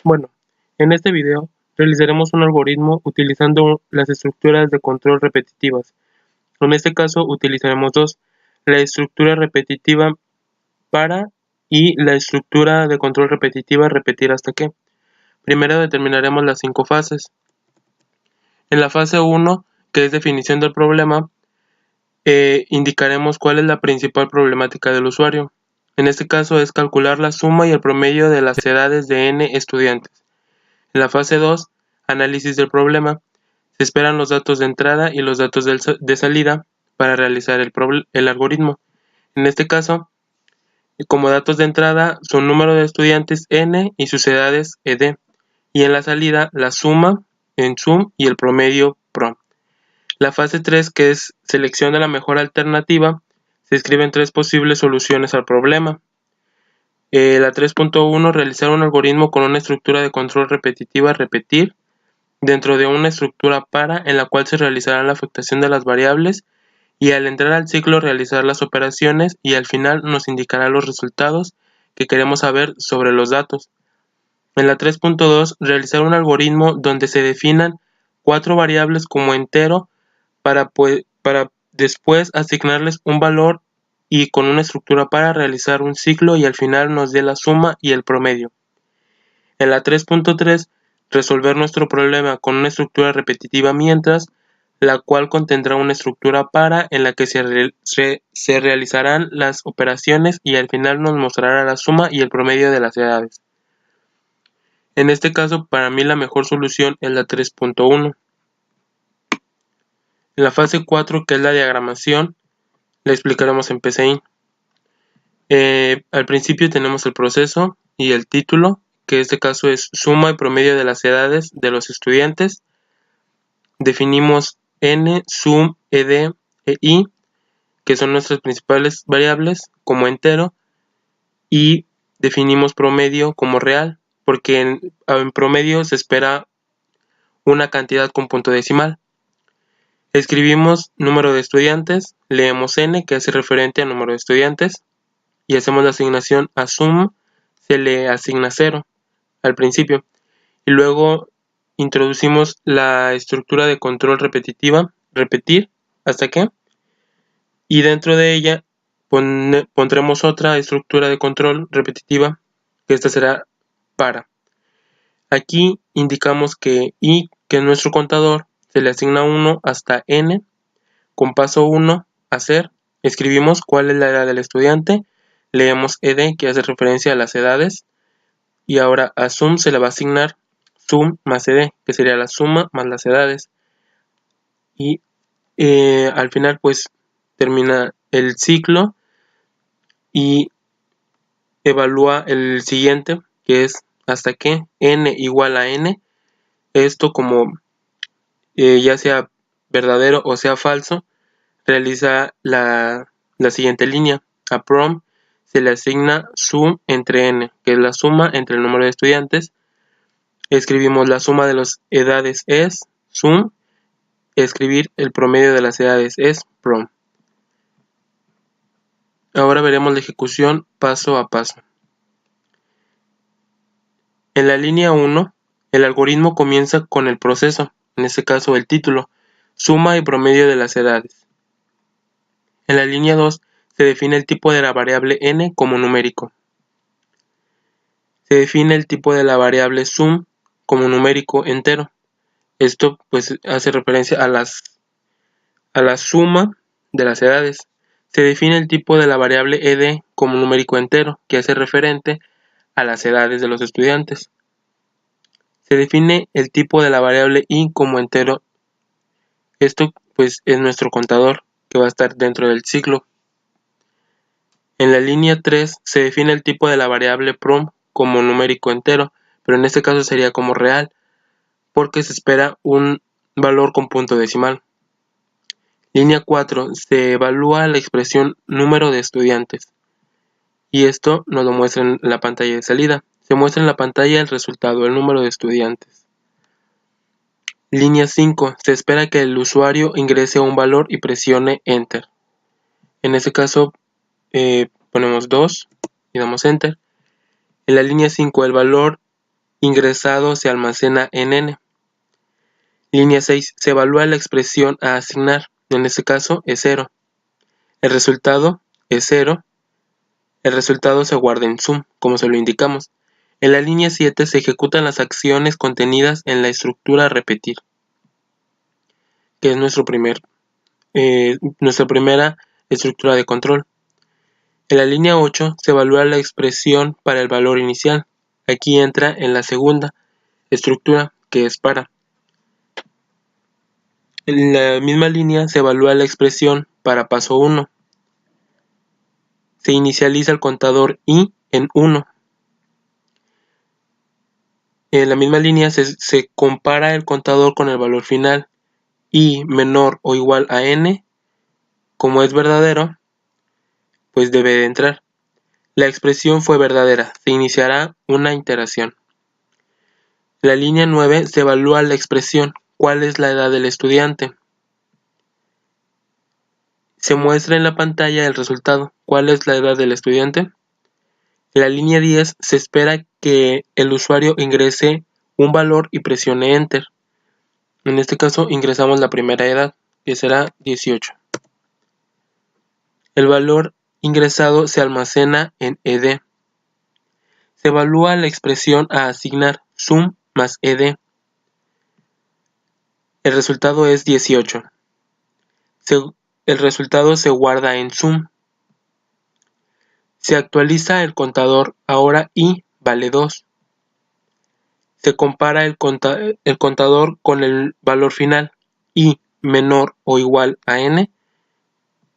Bueno, en este video realizaremos un algoritmo utilizando las estructuras de control repetitivas. En este caso utilizaremos dos, la estructura repetitiva para y la estructura de control repetitiva repetir hasta que. Primero determinaremos las 5 fases. En la fase 1, que es definición del problema, indicaremos cuál es la principal problemática del usuario. En este caso es calcular la suma y el promedio de las edades de n estudiantes. En la fase 2, análisis del problema, se esperan los datos de entrada y los datos de salida para realizar el algoritmo. En este caso, como datos de entrada son número de estudiantes n y sus edades ed, y en la salida la suma en sum y el promedio prom. La fase 3, que es selección de la mejor alternativa, se escriben 3 posibles soluciones al problema. La 3.1, realizar un algoritmo con una estructura de control repetitiva repetir dentro de una estructura para en la cual se realizará la afectación de las variables y al entrar al ciclo realizar las operaciones y al final nos indicará los resultados que queremos saber sobre los datos. En la 3.2, realizar un algoritmo donde se definan 4 variables como entero para después asignarles un valor y con una estructura para realizar un ciclo y al final nos dé la suma y el promedio. En la 3.3, resolver nuestro problema con una estructura repetitiva mientras, la cual contendrá una estructura para en la que se realizarán las operaciones y al final nos mostrará la suma y el promedio de las edades. En este caso, para mí la mejor solución es la 3.1. En la fase 4, que es la diagramación, la explicaremos en PCI. Al principio tenemos el proceso y el título, que en este caso es suma y promedio de las edades de los estudiantes. Definimos n, sum, ed e i, que son nuestras principales variables, como entero, y definimos promedio como real, porque en promedio se espera una cantidad con punto decimal. Escribimos número de estudiantes, leemos n, que hace referente a número de estudiantes, y hacemos la asignación a sum, se le asigna 0 al principio, y luego introducimos la estructura de control repetitiva, repetir, hasta que, y dentro de ella pondremos otra estructura de control repetitiva, que esta será para. Aquí indicamos que i, que es nuestro contador, se le asigna 1 hasta n, con paso 1, hacer, escribimos cuál es la edad del estudiante, leemos ed, que hace referencia a las edades, y ahora a sum se le va a asignar sum más ed, que sería la suma más las edades, y al final pues termina el ciclo y evalúa el siguiente, que es hasta que n igual a n, esto como ya sea verdadero o sea falso, realiza la siguiente línea. A prom se le asigna sum entre n, que es la suma entre el número de estudiantes. Escribimos la suma de las edades es sum, escribir el promedio de las edades es prom. Ahora veremos la ejecución paso a paso. En la línea 1, el algoritmo comienza con el proceso, en este caso el título, suma y promedio de las edades. En la línea 2, se define el tipo de la variable n como numérico. Se define el tipo de la variable sum como numérico entero. Esto pues hace referencia a la suma de las edades. Se define el tipo de la variable ed como numérico entero, que hace referente a las edades de los estudiantes. Se define el tipo de la variable i como entero. Esto pues es nuestro contador, que va a estar dentro del ciclo. En la línea 3 se define el tipo de la variable prom como numérico entero, pero en este caso sería como real, porque se espera un valor con punto decimal. Línea 4, se evalúa la expresión número de estudiantes, y esto nos lo muestra en la pantalla de salida. Se muestra en la pantalla el resultado, el número de estudiantes. Línea 5, se espera que el usuario ingrese un valor y presione Enter. En este caso ponemos 2 y damos Enter. En la línea 5, el valor ingresado se almacena en n. Línea 6. Se evalúa la expresión a asignar. En este caso es 0. El resultado es 0. El resultado se guarda en sum, como se lo indicamos. En la línea 7 se ejecutan las acciones contenidas en la estructura a repetir, que es nuestra primera estructura de control. En la línea 8 se evalúa la expresión para el valor inicial. Aquí entra en la segunda estructura, que es para. En la misma línea se evalúa la expresión para paso 1. Se inicializa el contador i en 1. En la misma línea se compara el contador con el valor final, i menor o igual a n. Como es verdadero, pues debe de entrar. La expresión fue verdadera, se iniciará una iteración. En la línea 9 se evalúa la expresión, ¿cuál es la edad del estudiante? Se muestra en la pantalla el resultado, ¿cuál es la edad del estudiante? En la línea 10 se espera que el usuario ingrese un valor y presione Enter. En este caso ingresamos la primera edad, que será 18. El valor ingresado se almacena en ed. Se evalúa la expresión a asignar, sum más ed. El resultado es 18. El resultado se guarda en sum. Se actualiza el contador, ahora i vale 2. Se compara el contador con el valor final, i menor o igual a n.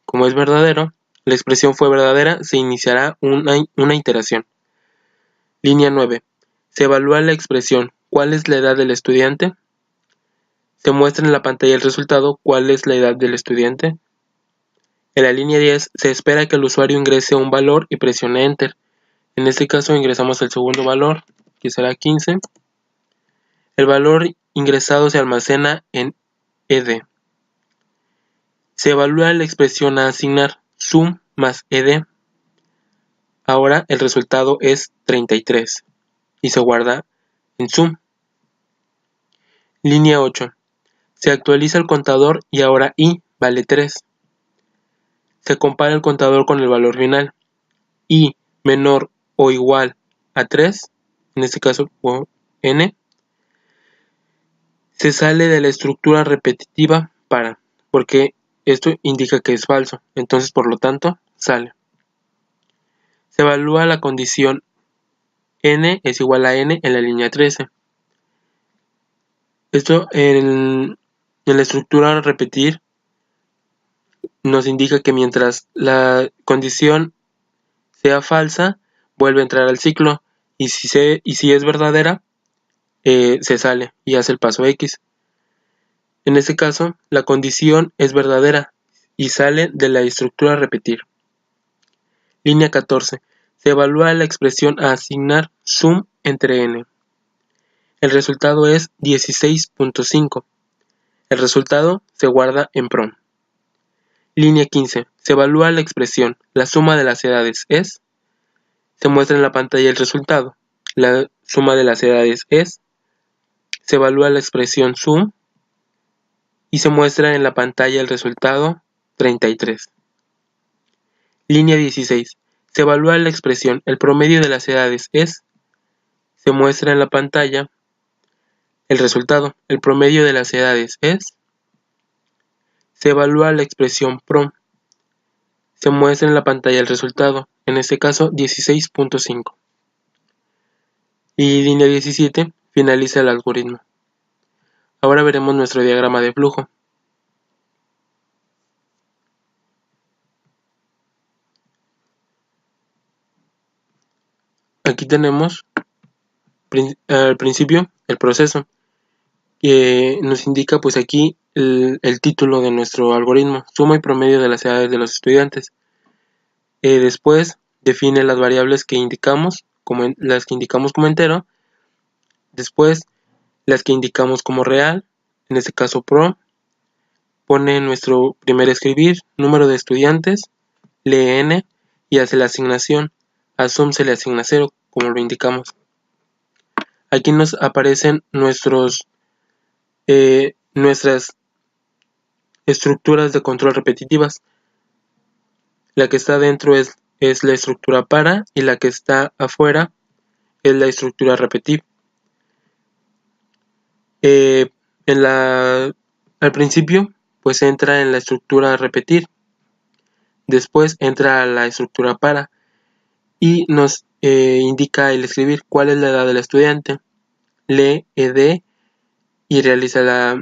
Como es verdadero, la expresión fue verdadera, se iniciará una iteración. Línea 9. Se evalúa la expresión, ¿cuál es la edad del estudiante? Se muestra en la pantalla el resultado, ¿cuál es la edad del estudiante? En la línea 10 se espera que el usuario ingrese un valor y presione Enter. En este caso ingresamos el segundo valor, que será 15. El valor ingresado se almacena en ed. Se evalúa la expresión a asignar, sum más ed. Ahora el resultado es 33 y se guarda en sum. Línea 8. Se actualiza el contador y ahora i vale 3. Se compara el contador con el valor final, i menor o igual a 3, en este caso n. Se sale de la estructura repetitiva para, porque esto indica que es falso, entonces por lo tanto sale. Se evalúa la condición n es igual a n en la línea 13. Esto en la estructura repetir nos indica que mientras la condición sea falsa, vuelve a entrar al ciclo, y si es verdadera, se sale y hace el paso X. En este caso, la condición es verdadera y sale de la estructura repetir. Línea 14. Se evalúa la expresión a asignar sum entre n. El resultado es 16.5. El resultado se guarda en prom. Línea 15. Se evalúa la expresión, la suma de las edades es. Se muestra en la pantalla el resultado. La suma de las edades es. Se evalúa la expresión sum y se muestra en la pantalla el resultado 33. Línea 16. Se evalúa la expresión, el promedio de las edades es. Se muestra en la pantalla el resultado, el promedio de las edades es. Se evalúa la expresión prom. Se muestra en la pantalla el resultado, en este caso 16.5. Y línea 17 finaliza el algoritmo. Ahora veremos nuestro diagrama de flujo. Aquí tenemos al principio el proceso, que nos indica pues aquí el título de nuestro algoritmo, suma y promedio de las edades de los estudiantes. Después define las variables que indicamos, las que indicamos como entero. Después las que indicamos como real, en este caso pro. Pone nuestro primer escribir, número de estudiantes, lee n y hace la asignación. A sum se le asigna 0, como lo indicamos. Aquí nos aparecen nuestras estructuras de control repetitivas. La que está dentro es la estructura para y la que está afuera es la estructura repetir. Al principio pues entra en la estructura repetir, después entra a la estructura para y nos indica el escribir cuál es la edad del estudiante. Lee ed y realiza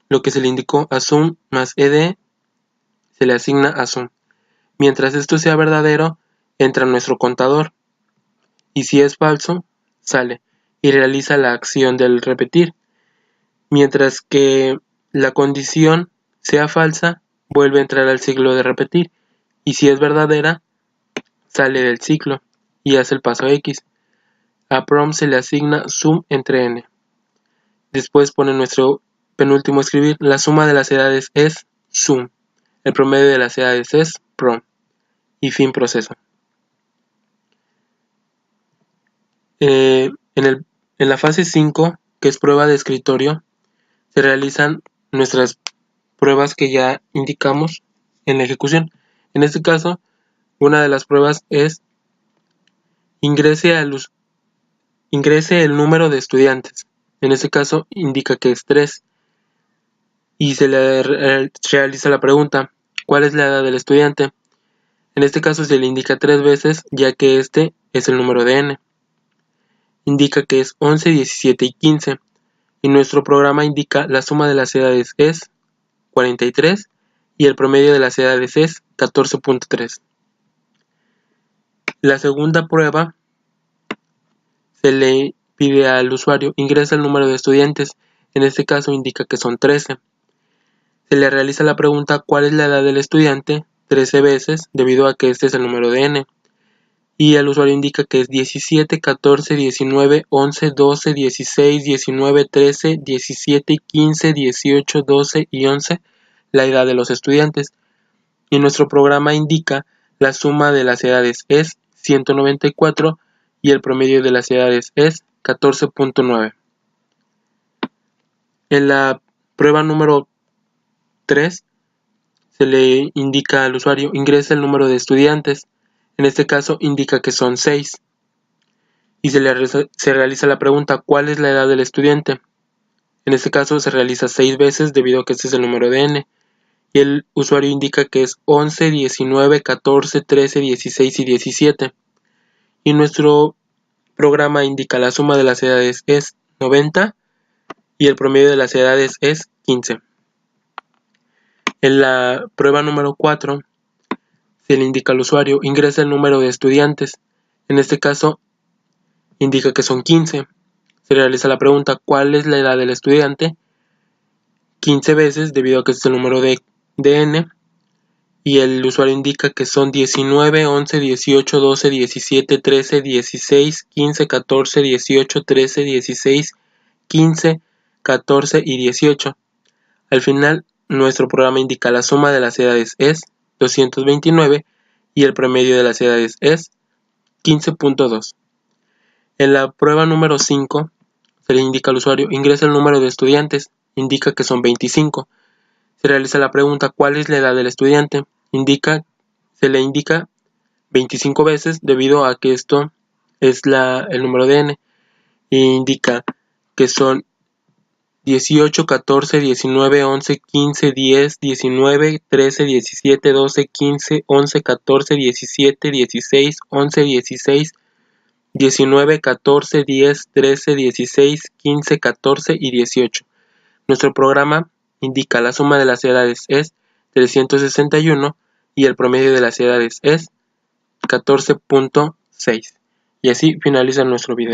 lo que se le indicó a sum más ed, se le asigna a sum. Mientras esto sea verdadero, entra nuestro contador, y si es falso, sale y realiza la acción del repetir. Mientras que la condición sea falsa, vuelve a entrar al ciclo de repetir, y si es verdadera, sale del ciclo y hace el paso X. A prom se le asigna sum entre n. Después pone nuestro penúltimo escribir. La suma de las edades es sum. El promedio de las edades es prom. Y fin proceso. En la fase 5, que es prueba de escritorio, se realizan nuestras pruebas que ya indicamos en la ejecución. En este caso, una de las pruebas es ingrese el número de estudiantes. En este caso indica que es 3 y se le realiza la pregunta, ¿cuál es la edad del estudiante? En este caso se le indica 3 veces, ya que este es el número de n. Indica que es 11, 17 y 15. Y nuestro programa indica la suma de las edades es 43 y el promedio de las edades es 14.3. La segunda prueba se le pide al usuario ingresa el número de estudiantes. En este caso indica que son 13. Se le realiza la pregunta ¿cuál es la edad del estudiante? 13 veces, debido a que este es el número de n. Y el usuario indica que es 17, 14, 19, 11, 12, 16, 19, 13, 17, 15, 18, 12 y 11 la edad de los estudiantes. Y nuestro programa indica la suma de las edades es 194 y el promedio de las edades es 14.9. En la prueba número 3 se le indica al usuario ingresa el número de estudiantes. En este caso indica que son 6. Y se realiza la pregunta ¿cuál es la edad del estudiante? En este caso se realiza 6 veces debido a que este es el número de n. Y el usuario indica que es 11, 19, 14, 13, 16 y 17. Y nuestro programa indica la suma de las edades es 90 y el promedio de las edades es 15. En la prueba número 4 se le indica al usuario ingresa el número de estudiantes. En este caso indica que son 15. Se realiza la pregunta ¿cuál es la edad del estudiante? 15 veces debido a que este es el número de n. Y el usuario indica que son 19, 11, 18, 12, 17, 13, 16, 15, 14, 18, 13, 16, 15, 14 y 18. Al final, nuestro programa indica la suma de las edades es 229 y el promedio de las edades es 15.2. En la prueba número 5, se le indica al usuario ingresa el número de estudiantes, indica que son 25. Se realiza la pregunta ¿cuál es la edad del estudiante? Se le indica 25 veces debido a que esto es el número de n. E indica que son 18, 14, 19, 11, 15, 10, 19, 13, 17, 12, 15, 11, 14, 17, 16, 11, 16, 19, 14, 10, 13, 16, 15, 14 y 18. Nuestro programa indica la suma de las edades es 361 y el promedio de las edades es 14.6. Y así finaliza nuestro video.